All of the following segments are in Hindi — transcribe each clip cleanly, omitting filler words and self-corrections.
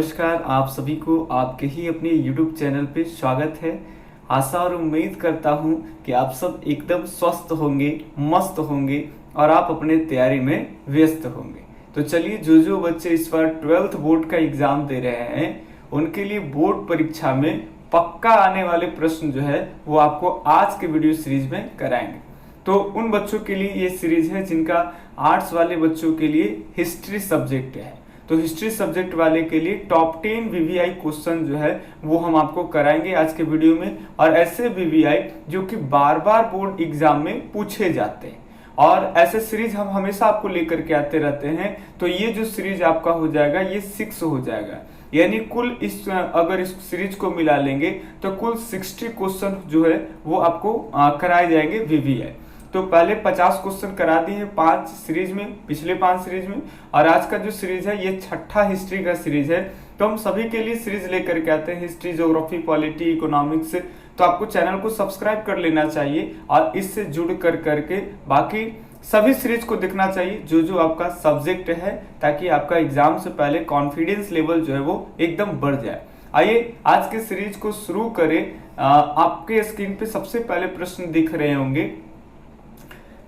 नमस्कार, आप सभी को आपके ही अपने YouTube चैनल पे स्वागत है। आशा और उम्मीद करता हूँ कि आप सब एकदम स्वस्थ होंगे, मस्त होंगे और आप अपने तैयारी में व्यस्त होंगे। तो चलिए, जो बच्चे इस बार 12th बोर्ड का एग्जाम दे रहे हैं उनके लिए बोर्ड परीक्षा में पक्का आने वाले प्रश्न जो है वो आपको आज के वीडियो सीरीज में कराएंगे। तो उन बच्चों के लिए ये सीरीज है जिनका आर्ट्स वाले बच्चों के लिए हिस्ट्री सब्जेक्ट है। तो हिस्ट्री सब्जेक्ट वाले के लिए टॉप 10 वीवीआई क्वेश्चन जो है वो हम आपको कराएंगे आज के वीडियो में, और ऐसे वीवीआई जो कि बार बार बोर्ड एग्जाम में पूछे जाते हैं, और ऐसे सीरीज हम हमेशा आपको लेकर के आते रहते हैं। तो ये जो सीरीज आपका हो जाएगा ये 6 हो जाएगा, यानी कुल अगर इस सीरीज को मिला लेंगे तो कुल 60 क्वेश्चन जो है वो आपको कराए जाएंगे वीवीआई। तो पहले 50 क्वेश्चन करा दिए हैं 5 सीरीज में, पिछले 5 सीरीज में, और आज का जो सीरीज है ये 6ठा हिस्ट्री का सीरीज है। तो हम सभी के लिए सीरीज लेकर के आते हैं, हिस्ट्री, ज्योग्राफी, पॉलिटी, इकोनॉमिक्स। तो आपको चैनल को सब्सक्राइब कर लेना चाहिए और इससे जुड़ कर करके बाकी सभी सीरीज को देखना चाहिए जो आपका सब्जेक्ट है, ताकि आपका एग्जाम से पहले कॉन्फिडेंस लेवल जो है वो एकदम बढ़ जाए। आइए आज के सीरीज को शुरू करें। आपके स्क्रीन पे सबसे पहले प्रश्न दिख रहे होंगे।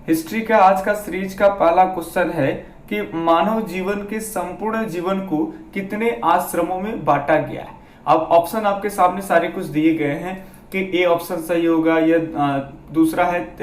हिस्ट्री का आज का सीरीज का पहला क्वेश्चन है कि मानव जीवन के संपूर्ण जीवन को कितने आश्रमों में बांटा गया है। अब ऑप्शन आपके सामने सारे कुछ दिए गए हैं कि ए ऑप्शन सही होगा, या दूसरा है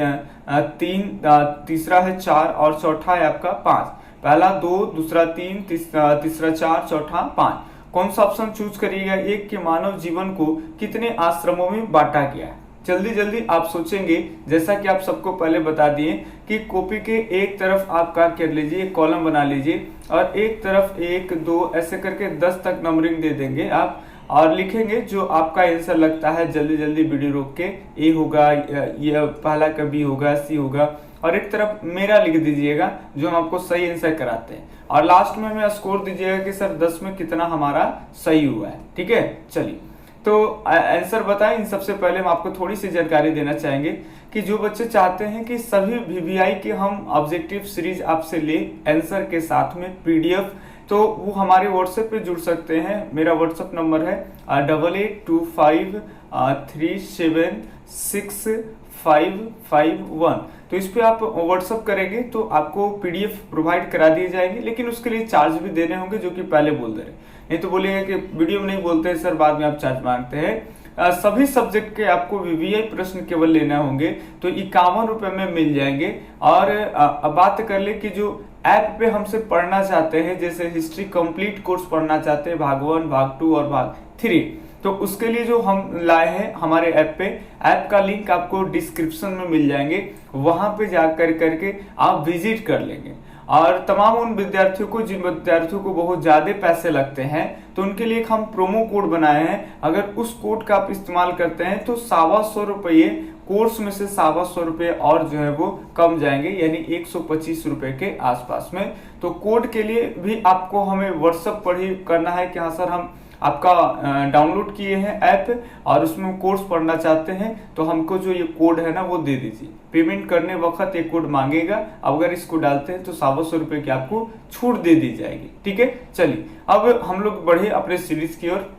3, तीसरा है 4 और चौथा है आपका 5। पहला 2, दूसरा 3, तीसरा 4, चौथा 5। कौन सा ऑप्शन चूज करिएगा? एक के मानव जीवन को कितने आश्रमों में बांटा गया है। जल्दी जल्दी आप सोचेंगे, जैसा कि आप सबको पहले बता दिए कि कॉपी के एक तरफ आप क्या कर लीजिए, कॉलम बना लीजिए, और एक तरफ 1, 2 ऐसे करके 10 तक नंबरिंग दे देंगे आप, और लिखेंगे जो आपका आंसर लगता है। जल्दी जल्दी वीडियो रोक के ए होगा, ये पहला का बी होगा, सी होगा, और एक तरफ मेरा लिख दीजिएगा जो हम आपको सही आंसर कराते हैं, और लास्ट में हमें स्कोर दीजिएगा कि सर 10 में कितना हमारा सही हुआ है। ठीक है, चलिए तो आंसर बताएं। इन सबसे पहले हम आपको थोड़ी सी जानकारी देना चाहेंगे कि जो बच्चे चाहते हैं कि सभी वीवीआई के हम ऑब्जेक्टिव सीरीज आपसे ले आंसर के साथ में पीडीएफ, तो वो हमारे व्हाट्सएप पे जुड़ सकते हैं। मेरा व्हाट्सएप नंबर है 8825376551। तो इस पे आप व्हाट्सएप करेंगे तो आपको पीडीएफ प्रोवाइड करा दिए जाएंगे, लेकिन उसके लिए चार्ज भी देने होंगे, जो कि पहले बोल दे रहे। नहीं तो बोलेगा कि वीडियो में नहीं बोलते हैं सर, बाद में आप चार्ज मांगते हैं। सभी सब्जेक्ट के आपको वीवीआई प्रश्न केवल लेना होंगे तो 51 रुपए में मिल जाएंगे। और अब बात कर ले कि जो ऐप पे हमसे पढ़ना चाहते हैं, जैसे हिस्ट्री कंप्लीट कोर्स पढ़ना चाहते हैं, भाग 1, भाग 2 और भाग 3, तो उसके लिए जो हम लाए हैं हमारे ऐप पे, ऐप का लिंक आपको डिस्क्रिप्शन में मिल जाएंगे, वहां पे जाकर करके आप विजिट कर लेंगे। और तमाम उन विद्यार्थियों को जिन विद्यार्थियों को बहुत ज्यादा पैसे लगते हैं, तो उनके लिए हम प्रोमो कोड बनाए हैं। अगर उस कोड का आप इस्तेमाल करते हैं तो 125 रुपये कोर्स में से 125 रुपये और जो है वो कम जाएंगे, यानी 125 रुपए के आसपास में। तो कोड के लिए भी आपको हमें व्हाट्सएप पर ही करना है कि हाँ सर हम आपका डाउनलोड किए हैं ऐप और उसमें कोर्स पढ़ना चाहते हैं, तो हमको जो ये कोड है ना वो दे दीजिए। पेमेंट करने वक्त ये कोड मांगेगा, अगर इसको डालते हैं तो 125 रुपए की आपको छूट दे दी जाएगी। ठीक है, चलिए अब हम लोग बढ़े अपने सीरीज की ओर।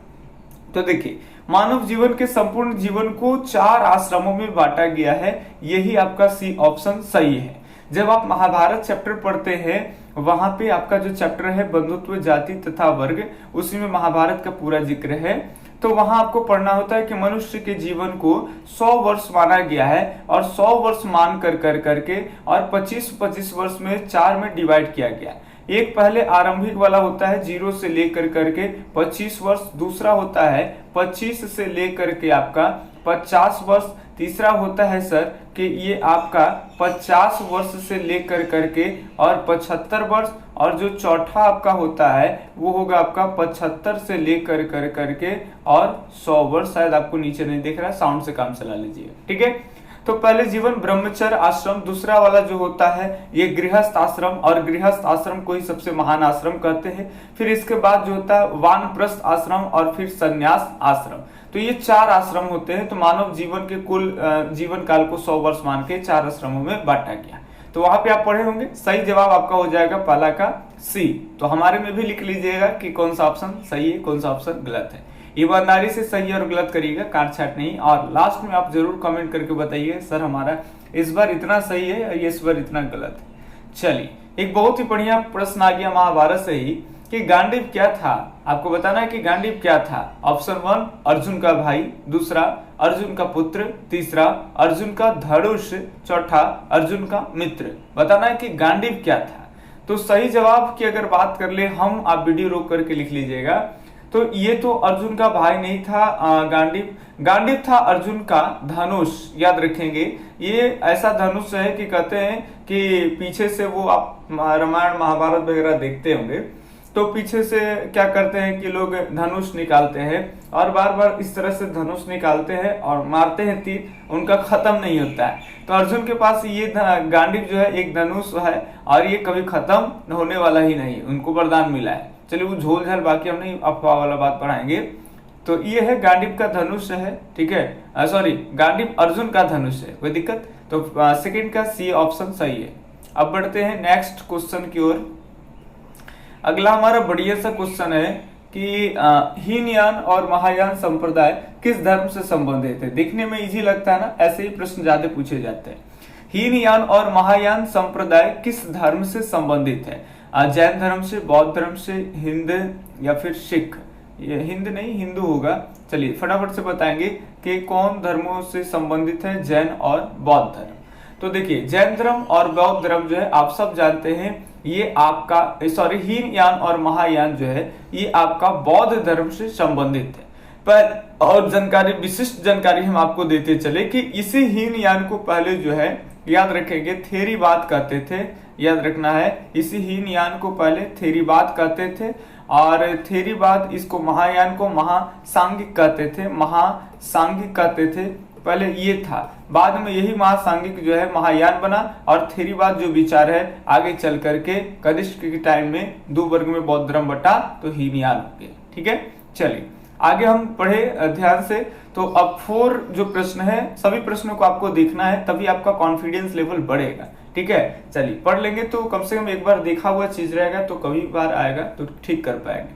तो देखिए, मानव जीवन के संपूर्ण जीवन को 4 आश्रमों में बांटा गया है, यही आपका सी ऑप्शन सही है। जब आप महाभारत चैप्टर पढ़ते हैं, वहां पे आपका जो चैप्टर है बंधुत्व, जाति तथा वर्ग, उसी में महाभारत का पूरा जिक्र है। तो वहां आपको पढ़ना होता है कि मनुष्य के जीवन को 100 वर्ष माना गया है, और 100 वर्ष मान कर करके और 25-25 वर्ष में 4 में डिवाइड किया गया। एक पहले आरंभिक वाला होता है 0 से लेकर करके 25 वर्ष, दूसरा होता है 25 से लेकर के आपका 50 वर्ष, तीसरा होता है सर कि ये आपका 50 वर्ष से लेकर करके और 75 वर्ष, और जो चौथा आपका होता है वो होगा आपका 75 से लेकर करके और 100 वर्ष। शायद आपको नीचे नहीं दिख रहा, साउंड से काम चला लीजिए। ठीक है, तो पहले जीवन ब्रह्मचर्य आश्रम, दूसरा वाला जो होता है ये गृहस्थ आश्रम, और गृहस्थ आश्रम को ही सबसे महान आश्रम कहते हैं। फिर इसके बाद जो होता है वानप्रस्थ आश्रम, और फिर संन्यास आश्रम। तो ये 4 आश्रम होते हैं। तो मानव जीवन के कुल जीवन काल को 100 वर्ष मान के 4 आश्रमों में बांटा गया। तो वहां पे आप पढ़े होंगे। सही जवाब आपका हो जाएगा पहला का सी। तो हमारे में भी लिख लीजिएगा कि कौन सा ऑप्शन सही है, कौन सा ऑप्शन गलत है। ईमानदारी से सही और गलत करिएगा, काट छाट नहीं। और लास्ट में आप जरूर कमेंट करके बताइए सर हमारा इस बार इतना सही है और इस बार इतना गलत है। चलिए, एक बहुत ही बढ़िया प्रश्न आ गया महाभारत से ही कि गांडीव क्या था। आपको बताना है कि गांडीव क्या था। ऑप्शन 1 अर्जुन का भाई, दूसरा अर्जुन का पुत्र, तीसरा अर्जुन का धनुष, चौथा अर्जुन का मित्र। बताना है कि गांडीव क्या था। तो सही जवाब की अगर बात कर ले हम, आप वीडियो रोक करके लिख लीजिएगा। तो ये तो अर्जुन का भाई नहीं था गांडीव, गांडीव था अर्जुन का धनुष। याद रखेंगे, ये ऐसा धनुष है कि कहते हैं कि पीछे से वो, आप रामायण महाभारत वगैरह देखते होंगे तो पीछे से क्या करते हैं कि लोग धनुष निकालते हैं और बार बार इस तरह से धनुष निकालते हैं और मारते हैं तीर, उनका खत्म नहीं होता है। तो अर्जुन के पास ये गांडीव जो है एक धनुष है और ये कभी खत्म होने वाला ही नहीं, उनको वरदान मिला है। चलिए वो झोल झाल बाकी हम नहीं अफवाह वाला बात पढ़ाएंगे। तो ये है गांडीव का धनुष है, ठीक है, सॉरी गांडीव अर्जुन का धनुष है, कोई दिक्कत। तो सेकंड का सी ऑप्शन सही है। अब बढ़ते हैं नेक्स्ट क्वेश्चन की ओर। अगला हमारा बढ़िया सा क्वेश्चन है कि हीनयान और महायान संप्रदाय किस धर्म से संबंधित है। देखने में इजी लगता है ना, ऐसे ही प्रश्न ज्यादा पूछे जाते हैं। हीनयान और महायान संप्रदाय किस धर्म से संबंधित है। जैन धर्म से, बौद्ध धर्म से, हिंद या फिर सिख। ये हिंद नहीं हिंदू होगा। चलिए फटाफट से बताएंगे कि कौन धर्मों से संबंधित है, जैन और बौद्ध धर्म। तो देखिए जैन धर्म और बौद्ध धर्म जो है आप सब जानते हैं, ये आपका सॉरी हीनयान और महायान जो है ये आपका बौद्ध धर्म से संबंधित है। पर और जानकारी, विशिष्ट जानकारी हम आपको देते चले कि इसी हीनयान को पहले जो है याद रखेंगे थेरीवाद कहते थे। याद रखना है, इसी हीनयान को पहले थेरीवाद कहते थे और थेरीवाद इसको महायान को महासांगिक कहते थे, महासांगिक कहते थे। पहले ये था, बाद में यही महासांगिक जो है महायान बना और थेरीवाद जो विचार है आगे चल करके कनिष्क के टाइम में 2 वर्ग में बौद्ध धर्म बटा तो हीनयान हो गया। ठीक है, चलिए आगे हम पढ़े ध्यान से। तो अब 4 जो प्रश्न है सभी प्रश्नों को आपको देखना है, तभी आपका कॉन्फिडेंस लेवल बढ़ेगा। ठीक है, चलिए पढ़ लेंगे तो कम से कम एक बार देखा हुआ चीज रहेगा तो कभी बार आएगा तो ठीक कर पाएंगे।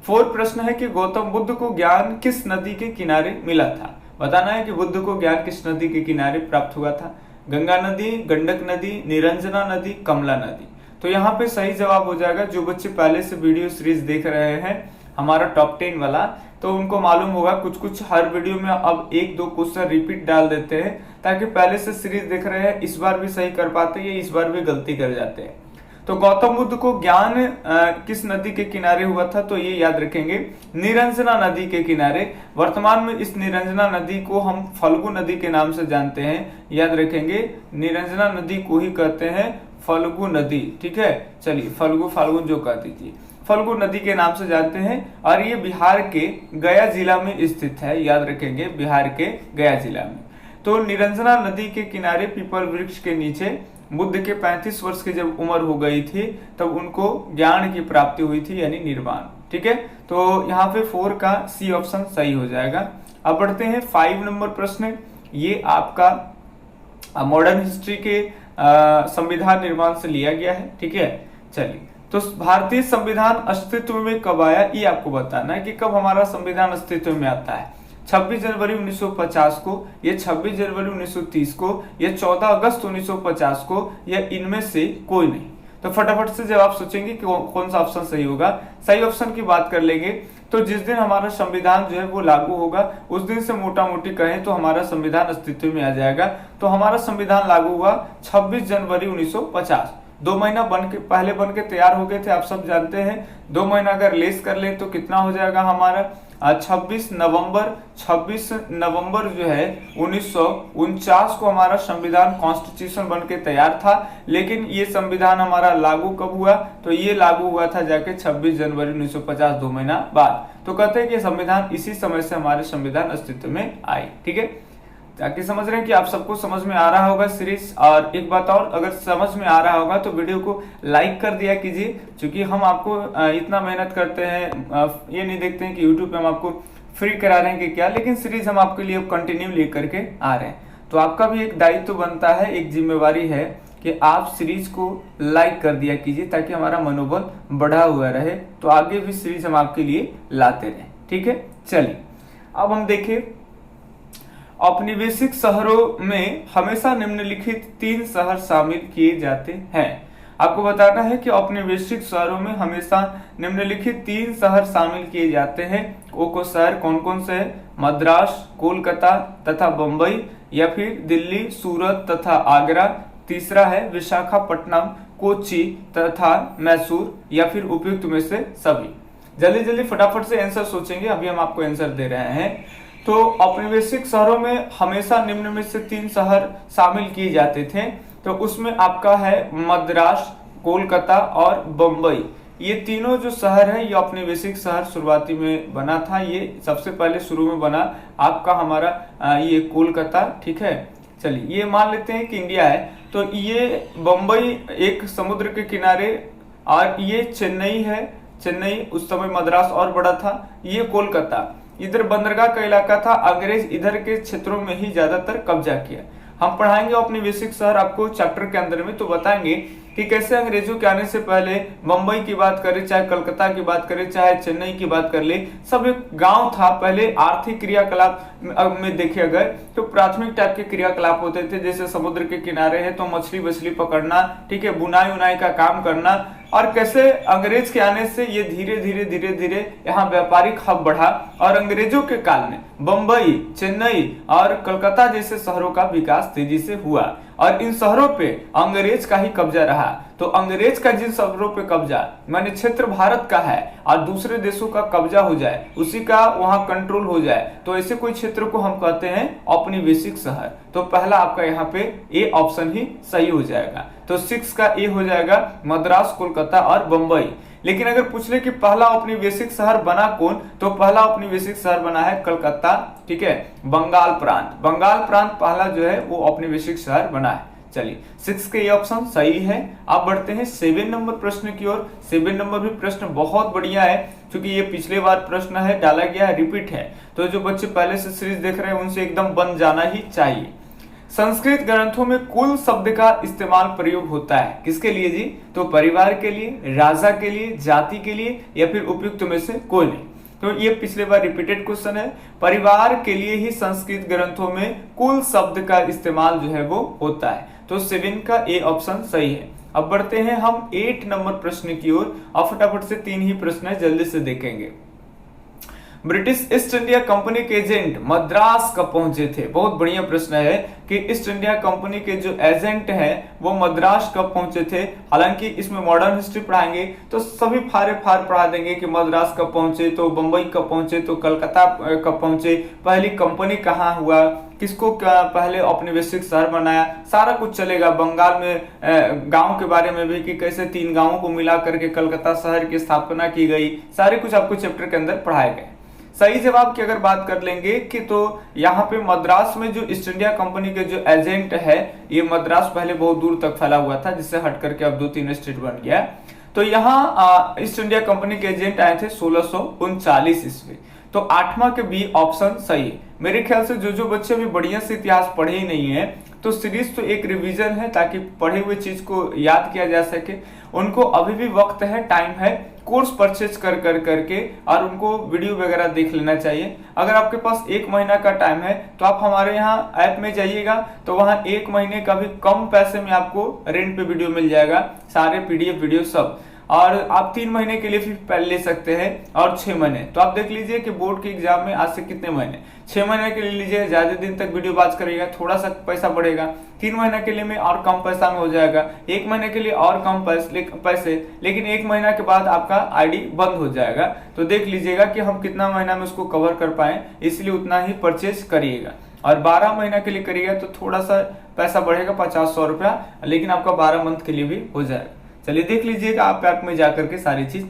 4 प्रश्न है कि गौतम बुद्ध को ज्ञान किस नदी के किनारे मिला था। बताना है कि बुद्ध को ज्ञान किस नदी के किनारे प्राप्त हुआ था। गंगा नदी, गंडक नदी, निरंजना नदी, कमला नदी। तो यहाँ पे सही जवाब हो जाएगा, जो बच्चे पहले से वीडियो सीरीज देख रहे हैं हमारा टॉप 10 वाला, तो उनको मालूम होगा कुछ कुछ हर वीडियो में अब 1-2 क्वेश्चन रिपीट डाल देते हैं ताकि पहले से सीरीज देख रहे हैं इस बार भी सही कर पाते हैं, इस बार भी गलती कर जाते हैं। तो गौतम बुद्ध को ज्ञान किस नदी के किनारे हुआ था, तो ये याद रखेंगे निरंजना नदी के किनारे। वर्तमान में इस निरंजना नदी को हम फल्गु नदी के नाम से जानते हैं। याद रखेंगे निरंजना नदी को ही कहते हैं फल्गु नदी। ठीक है, चलिए फाल्गुन जो कह दीजिए, फल्गु नदी के नाम से जानते हैं और ये बिहार के गया जिला में स्थित है। याद रखेंगे बिहार के गया जिला में। तो निरंजना नदी के किनारे पीपल वृक्ष के नीचे बुद्ध के 35 वर्ष की जब उम्र हो गई थी तब उनको ज्ञान की प्राप्ति हुई थी, यानी निर्वाण। ठीक है, तो यहाँ पे 4 का सी ऑप्शन सही हो जाएगा। अब बढ़ते हैं 5 नंबर प्रश्न। ये आपका मॉडर्न हिस्ट्री के संविधान निर्माण से लिया गया है। ठीक है, चलिए तो भारतीय संविधान अस्तित्व में कब आया, ये आपको बताना है कि कब हमारा संविधान अस्तित्व में आता है। 26 जनवरी 1950 को, या 26 जनवरी 1930 को, या 14 अगस्त 1950 को, या इनमें से कोई नहीं। तो फटाफट से जब आप सोचेंगे कि कौन सा ऑप्शन सही होगा, सही ऑप्शन की बात कर लेंगे तो जिस दिन हमारा संविधान जो है वो लागू होगा उस दिन से मोटा मोटी कहें तो हमारा संविधान अस्तित्व में आ जाएगा। तो हमारा संविधान लागू हुआ 26 जनवरी 1950। 2 महीना पहले बन के तैयार हो गए थे, आप सब जानते हैं। 2 महीना अगर लेस कर ले तो कितना हो जाएगा हमारा 26 नवंबर जो है 1949 को हमारा संविधान कॉन्स्टिट्यूशन बन के तैयार था। लेकिन ये संविधान हमारा लागू कब हुआ, तो ये लागू हुआ था जाके 26 जनवरी 1950, 2 महीना बाद। तो कहते हैं कि संविधान इसी समय से हमारे संविधान अस्तित्व में आई। ठीक है, ताकि समझ रहे हैं कि आप सबको समझ में आ रहा होगा सीरीज। और एक बात और, अगर समझ में आ रहा होगा तो वीडियो को लाइक कर दिया कीजिए, क्योंकि हम आपको इतना मेहनत करते हैं, ये नहीं देखते हैं कि यूट्यूब पे हम आपको फ्री करा रहे हैं कि क्या, लेकिन सीरीज हम आपके लिए कंटिन्यू लेकर के आ रहे हैं। तो आपका भी एक दायित्व बनता है, एक जिम्मेवारी है कि आप सीरीज को लाइक कर दिया कीजिए ताकि हमारा मनोबल बढ़ा हुआ रहे, तो आगे भी सीरीज हम आपके लिए लाते रहें। ठीक है, चलिए अब हम देखें औपनिवेशिक शहरों में हमेशा निम्नलिखित 3 शहर शामिल किए जाते हैं। आपको बताना है कि औपनिवेशिक शहरों में हमेशा निम्नलिखित 3 शहर शामिल किए जाते हैं। वो शहर कौन कौन से हैं? मद्रास, कोलकाता तथा बंबई, या फिर दिल्ली, सूरत तथा आगरा। तीसरा है विशाखापट्टनम, कोच्चि तथा मैसूर, या फिर उपयुक्त में से सभी। जल्दी जल्दी फटाफट से आंसर सोचेंगे, अभी हम आपको आंसर दे रहे हैं। तो औपनिवेशिक शहरों में हमेशा निम्न में से 3 शहर शामिल किए जाते थे। तो उसमें आपका है मद्रास, कोलकाता और बंबई। ये तीनों जो शहर है ये औपनिवेशिक शहर शुरुआती में बना था। ये सबसे पहले शुरू में बना आपका हमारा ये कोलकाता। ठीक है, चलिए ये मान लेते हैं कि इंडिया है। तो ये बंबई एक समुद्र के किनारे, और ये चेन्नई है। चेन्नई उस समय मद्रास और बड़ा था। ये कोलकाता इधर बंदरगाह का इलाका था। अंग्रेज इधर के क्षेत्रों में ही ज्यादातर कब्जा किया। हम पढ़ाएंगे औपनिवेशिक शहर आपको चैप्टर के अंदर में, तो बताएंगे कि कैसे अंग्रेजों के आने से पहले बंबई की बात करें, चाहे कलकत्ता की बात करें, चाहे चेन्नई की बात कर ले, सब एक गांव था। पहले आर्थिक क्रियाकलाप में देखे अगर तो प्राथमिक टाइप के क्रियाकलाप होते थे, जैसे समुद्र के किनारे है तो मछली वछली पकड़ना, ठीक है, बुनाई उनाई का काम करना। और कैसे अंग्रेज के आने से ये धीरे धीरे धीरे धीरे यहाँ व्यापारिक हब बढ़ा, और अंग्रेजों के काल में बंबई, चेन्नई और कलकत्ता जैसे शहरों का विकास तेजी से हुआ, और इन शहरों पे अंग्रेज का ही कब्जा रहा। तो अंग्रेज का जिन शहरों पे कब्जा माने क्षेत्र भारत का है और दूसरे देशों का कब्जा हो जाए, उसी का वहां कंट्रोल हो जाए, तो ऐसे कोई क्षेत्र को हम कहते हैं औपनिवेशिक शहर। तो पहला आपका यहाँ पे ए ऑप्शन ही सही हो जाएगा। तो 6 का ए हो जाएगा मद्रास, कोलकाता और बंबई। लेकिन अगर पूछ ले कि पहला औपनिवेशिक शहर बना कौन, तो पहला औपनिवेशिक शहर बना है कलकत्ता। ठीक है, बंगाल प्रांत, बंगाल प्रांत पहला जो है वो औपनिवेशिक शहर बना है। चलिए 6 के ये ऑप्शन सही है। आप बढ़ते हैं 7 नंबर प्रश्न की ओर। 7 नंबर भी प्रश्न बहुत बढ़िया है, क्योंकि ये पिछले बार प्रश्न है, डाला गया है, रिपीट है। तो जो बच्चे पहले से सीरीज देख रहे हैं उनसे एकदम बन जाना ही चाहिए। संस्कृत ग्रंथों में कुल शब्द का इस्तेमाल प्रयोग होता है किसके लिए जी? तो परिवार के लिए, राजा के लिए, जाति के लिए, या फिर उपयुक्त में से कोई नहीं। तो ये पिछले बार रिपीटेड क्वेश्चन है। परिवार के लिए ही संस्कृत ग्रंथों में कुल शब्द का इस्तेमाल जो है वो होता है। तो 7 का ए ऑप्शन सही है। अब बढ़ते हैं हम 8 नंबर प्रश्न की ओर। और फटाफट से 3 ही प्रश्न है, जल्दी से देखेंगे। ब्रिटिश ईस्ट इंडिया कंपनी के एजेंट मद्रास कब पहुंचे थे? बहुत बढ़िया प्रश्न है कि ईस्ट इंडिया कंपनी के जो एजेंट हैं वो मद्रास कब पहुंचे थे। हालांकि इसमें मॉडर्न हिस्ट्री पढ़ाएंगे तो सभी फारे फार पढ़ा देंगे कि मद्रास कब पहुंचे, तो बंबई कब पहुंचे, तो कलकत्ता कब पहुंचे, पहली कंपनी कहाँ हुआ, किसको पहले औपनिवेशिक शहर बनाया, सारा कुछ चलेगा। बंगाल में गांव के बारे में भी कि कैसे 3 गांवों को मिला करके कलकत्ता शहर की स्थापना की गई, सारे कुछ आपको चैप्टर के अंदर पढ़ाए गए। सही जवाब की अगर बात कर लेंगे कि तो यहाँ पे मद्रास में जो ईस्ट इंडिया कंपनी के जो एजेंट है, ये मद्रास पहले बहुत दूर तक फैला हुआ था, जिससे हट करके अब 2-3 स्टेट बन गया। तो यहाँ ईस्ट इंडिया कंपनी के एजेंट आए थे 1639 ईस्वी। तो 8वां के बी ऑप्शन सही है। मेरे ख्याल से जो बच्चे भी बढ़िया से इतिहास पढ़े ही नहीं है, तो सीरीज तो एक रिवीजन है ताकि पढ़े हुए चीज को याद किया जा सके। उनको अभी भी वक्त है, टाइम है, कोर्स परचेज करके और उनको वीडियो वगैरह देख लेना चाहिए। अगर आपके पास 1 महीना का टाइम है तो आप हमारे यहाँ ऐप में जाइएगा, तो वहाँ 1 महीने का भी कम पैसे में आपको रेंट पे वीडियो मिल जाएगा, सारे पीडीएफ वीडियो सब। और आप 3 महीने के लिए फिर ले सकते हैं, और 6 महीने। तो आप देख लीजिए कि बोर्ड के एग्जाम में आज से कितने महीने, 6 महीने के लिए लीजिए, ज्यादा दिन तक वीडियो वॉच करिएगा, थोड़ा सा पैसा बढ़ेगा। 3 महीने के लिए में और कम पैसा में हो जाएगा, 1 महीने के लिए और कम पैसे, लेकिन 1 महीना के बाद आपका आईडी बंद हो जाएगा। तो देख लीजिएगा कि हम कितना महीना में उसको कवर कर पाए, इसलिए उतना ही परचेज करिएगा। और 12 महीना के लिए करिएगा तो थोड़ा सा पैसा बढ़ेगा, 50-100 रुपया, लेकिन आपका 12 मंथ के लिए भी हो जाएगा। चलिए देख लीजिएगा आप ऐप में जाकर के सारी चीज।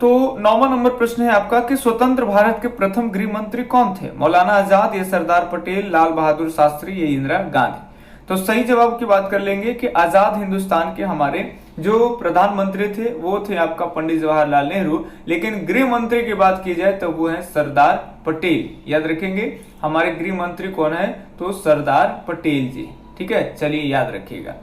तो 9वां नंबर प्रश्न है आपका कि स्वतंत्र भारत के प्रथम गृह मंत्री कौन थे? मौलाना आजाद, या सरदार पटेल, लाल बहादुर शास्त्री, या इंदिरा गांधी? तो सही जवाब की बात कर लेंगे कि आजाद हिंदुस्तान के हमारे जो प्रधानमंत्री थे वो थे आपका पंडित जवाहरलाल नेहरू। लेकिन गृह मंत्री की बात की जाए तो वो है सरदार पटेल। याद रखेंगे हमारे गृह मंत्री कौन है? तो सरदार पटेल जी। ठीक है, चलिए याद रखिएगा।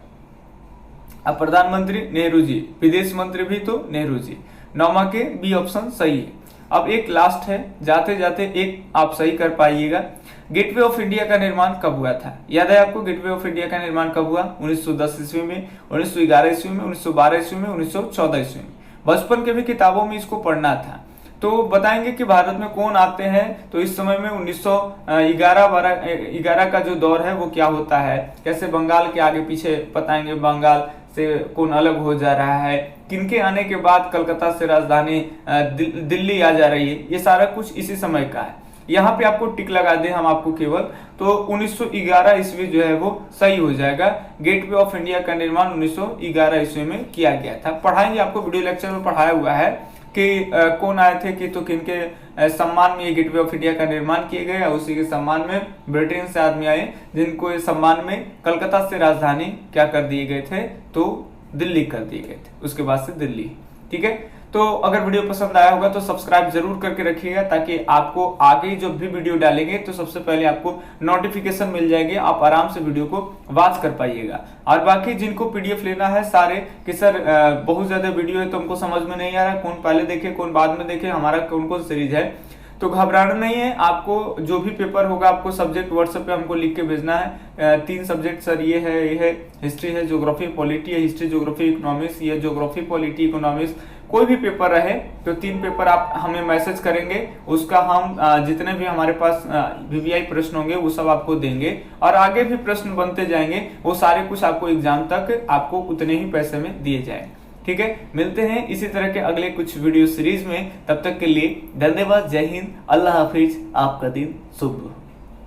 अब प्रधानमंत्री नेहरू जी, विदेश मंत्री भी तो नेहरू जी। 9वां के बी ऑप्शन सही है। अब एक लास्ट है, जाते जाते एक आप सही कर पाइएगा। गेटवे ऑफ इंडिया का निर्माण कब हुआ था? याद है आपको गेटवे ऑफ इंडिया का निर्माण कब हुआ? 1910 ईस्वी में, 1911 ईस्वी में, 1912 ईस्वी में, 1914 ईस्वी में। बचपन के भी किताबों में इसको पढ़ना था। तो बताएंगे कि भारत में कौन आते हैं, तो इस समय में 1911 का जो दौर है वो क्या होता है, कैसे बंगाल के आगे पीछे बताएंगे, बंगाल से कौन अलग हो जा रहा है, किनके आने के बाद कलकत्ता से राजधानी दिल्ली आ जा रही है, ये सारा कुछ इसी समय का है। यहाँ पे आपको टिक लगा दे हम आपको केवल, तो 1911 ईस्वी जो है वो सही हो जाएगा। गेटवे ऑफ इंडिया का निर्माण 1911 ईस्वी में किया गया था। पढ़ाएंगे, आपको वीडियो लेक्चर में पढ़ाया हुआ है कि कौन आए थे, कि तो किनके सम्मान में ये गेटवे ऑफ इंडिया का निर्माण किए गए, और उसी के सम्मान में ब्रिटेन से आदमी आए जिनको इस सम्मान में कलकत्ता से राजधानी क्या कर दिए गए थे, तो दिल्ली कर दिए गए थे, उसके बाद से दिल्ली। ठीक है, तो अगर वीडियो पसंद आया होगा तो सब्सक्राइब जरूर करके रखिएगा, ताकि आपको आगे जो भी वीडियो डालेंगे तो सबसे पहले आपको नोटिफिकेशन मिल जाएगी, आप आराम से वीडियो को वॉच कर पाइएगा। और बाकी जिनको पीडीएफ लेना है सारे कि सर बहुत ज्यादा वीडियो है तो हमको समझ में नहीं आ रहा, कौन पहले देखे कौन बाद में देखे, हमारा कौन कौन सीरीज है, तो घबराना नहीं है। आपको जो भी पेपर होगा आपको सब्जेक्ट व्हाट्सएप पे हमको लिख के भेजना है। 3 सब्जेक्ट सर ये है हिस्ट्री है, ज्योग्राफी पॉलिटी है, हिस्ट्री ज्योग्राफी इकोनॉमिक्स, ये ज्योग्राफी पॉलिटी इकोनॉमिक्स, कोई भी पेपर रहे तो 3 पेपर आप हमें मैसेज करेंगे, उसका हम जितने भी हमारे पास वीवीआई प्रश्न होंगे वो सब आपको देंगे, और आगे भी प्रश्न बनते जाएंगे, वो सारे कुछ आपको एग्जाम तक आपको उतने ही पैसे में दिए जाए। ठीक है, मिलते हैं इसी तरह के अगले कुछ वीडियो सीरीज में, तब तक के लिए धन्यवाद, जय हिंद, अल्लाह हाफिज, आपका दिन शुभ हो।